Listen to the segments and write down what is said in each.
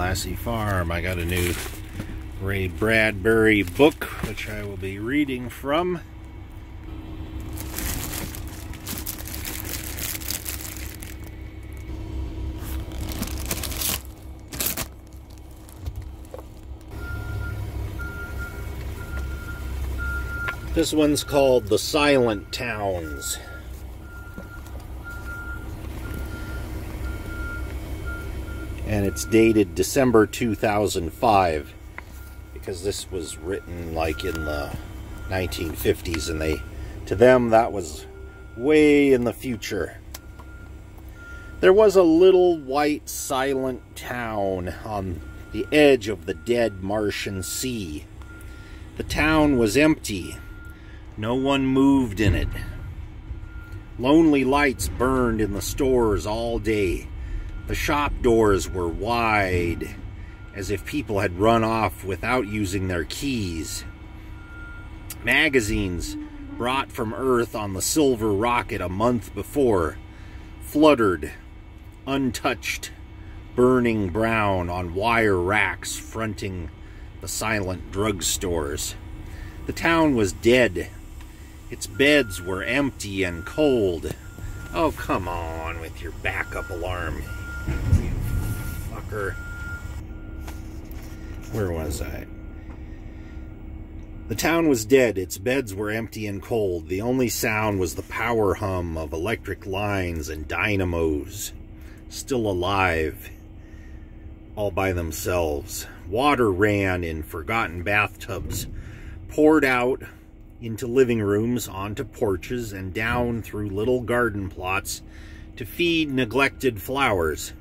Lassie Farm. I got a new Ray Bradbury book, which I will be reading from. This one's called The Silent Towns. And it's dated December 2005, because this was written like in the 1950s, and to them that was way in the future. There was a little white silent town on the edge of the dead Martian sea. The town was empty. No one moved in it. Lonely lights burned in the stores all day. The shop doors were wide, as if people had run off without using their keys. Magazines brought from Earth on the silver rocket a month before fluttered, untouched, burning brown on wire racks fronting the silent drugstores. The town was dead. Its beds were empty and cold. Oh, come on with your backup alarm, you fucker. Where was I? The town was dead. Its beds were empty and cold. The only sound was the power hum of electric lines and dynamos, still alive, all by themselves. Water ran in forgotten bathtubs, poured out into living rooms, onto porches, and down through little garden plots to feed neglected flowers.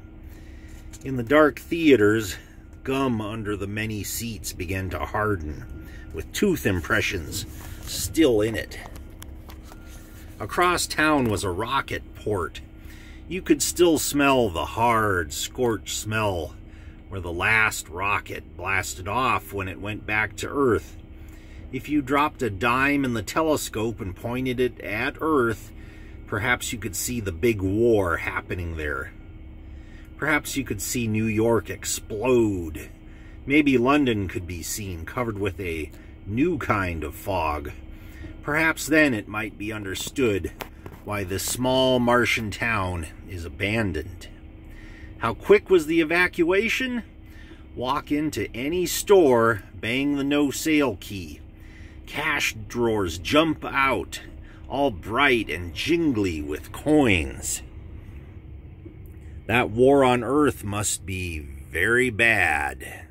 In the dark theaters, gum under the many seats began to harden, with tooth impressions still in it. Across town was a rocket port. You could still smell the hard, scorched smell where the last rocket blasted off when it went back to Earth. If you dropped a dime in the telescope and pointed it at Earth, perhaps you could see the big war happening there. Perhaps you could see New York explode. Maybe London could be seen covered with a new kind of fog. Perhaps then it might be understood why this small Martian town is abandoned. How quick was the evacuation? Walk into any store, bang the no-sale key. Cash drawers jump out, all bright and jingly with coins. That war on Earth must be very bad.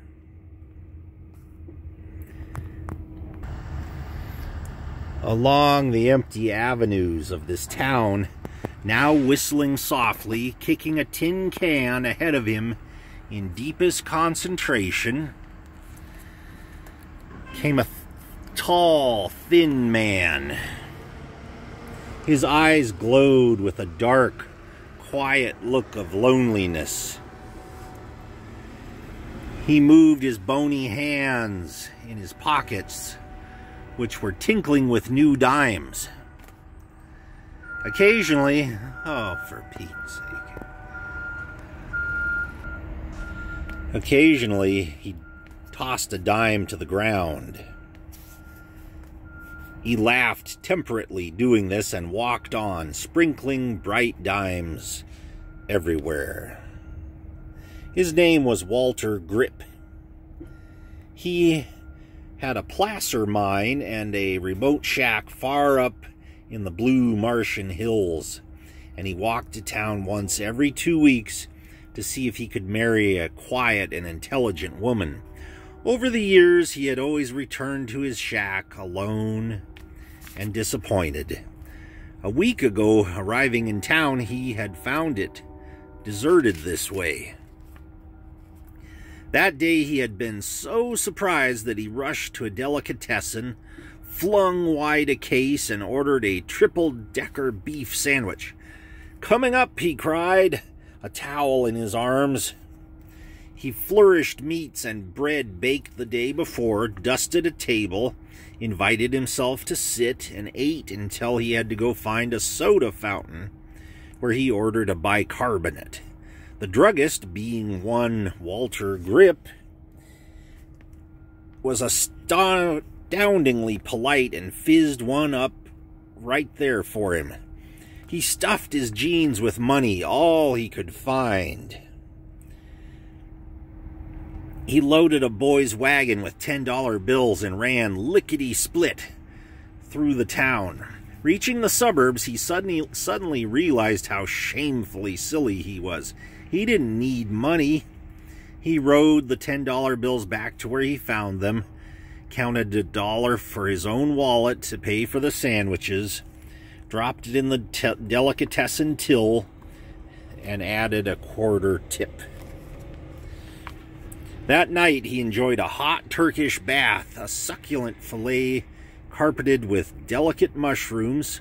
Along the empty avenues of this town, now whistling softly, kicking a tin can ahead of him in deepest concentration, came a tall, thin man. His eyes glowed with a dark, quiet look of loneliness. He moved his bony hands in his pockets, which were tinkling with new dimes. Occasionally, oh, for Pete's sake. Occasionally, he tossed a dime to the ground. He laughed temperately doing this and walked on, sprinkling bright dimes everywhere. His name was Walter Grip. He had a placer mine and a remote shack far up in the blue Martian hills, and he walked to town once every 2 weeks to see if he could marry a quiet and intelligent woman. Over the years, he had always returned to his shack alone and disappointed. A week ago, arriving in town, he had found it deserted this way. That day he had been so surprised that he rushed to a delicatessen, flung wide a case, and ordered a triple-decker beef sandwich. "Coming up," he cried, a towel in his arms. He flourished meats and bread baked the day before, dusted a table, invited himself to sit, and ate until he had to go find a soda fountain, where he ordered a bicarbonate. The druggist, being one Walter Grip, was astoundingly polite and fizzed one up right there for him. He stuffed his jeans with money, all he could find. He loaded a boy's wagon with $10 bills and ran lickety-split through the town. Reaching the suburbs, he suddenly realized how shamefully silly he was. He didn't need money. He rode the $10 bills back to where he found them, counted $1 for his own wallet to pay for the sandwiches, dropped it in the delicatessen till, and added a quarter tip. That night, he enjoyed a hot Turkish bath, a succulent fillet carpeted with delicate mushrooms,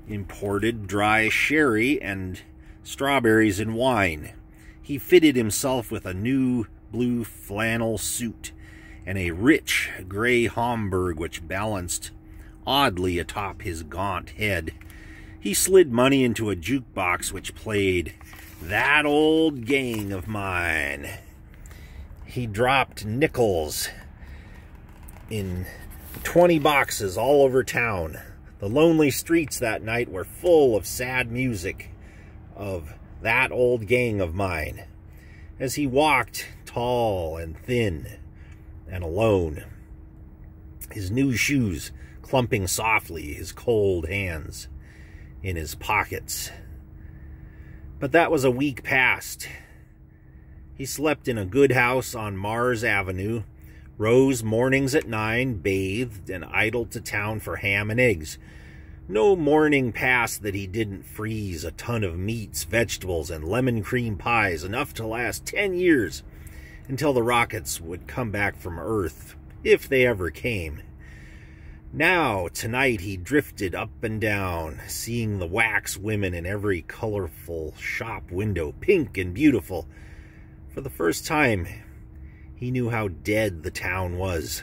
imported dry sherry, and strawberries and wine. He fitted himself with a new blue flannel suit and a rich gray Homburg which balanced oddly atop his gaunt head. He slid money into a jukebox which played That Old Gang of Mine. He dropped nickels in 20 boxes all over town. The lonely streets that night were full of sad music of That Old Gang of Mine. As he walked, tall and thin and alone, his new shoes clumping softly, his cold hands in his pockets. But that was a week past. He slept in a good house on Mars Avenue, rose mornings at 9, bathed, and idled to town for ham and eggs. No morning passed that he didn't freeze a ton of meats, vegetables, and lemon cream pies, enough to last 10 years, until the rockets would come back from Earth, if they ever came. Now, tonight, he drifted up and down, seeing the wax women in every colorful shop window, pink and beautiful. For the first time, he knew how dead the town was.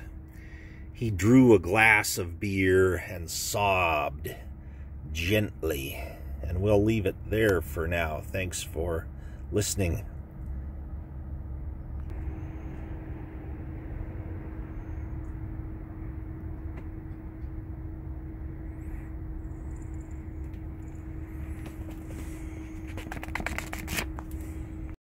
He drew a glass of beer and sobbed gently. And we'll leave it there for now. Thanks for listening.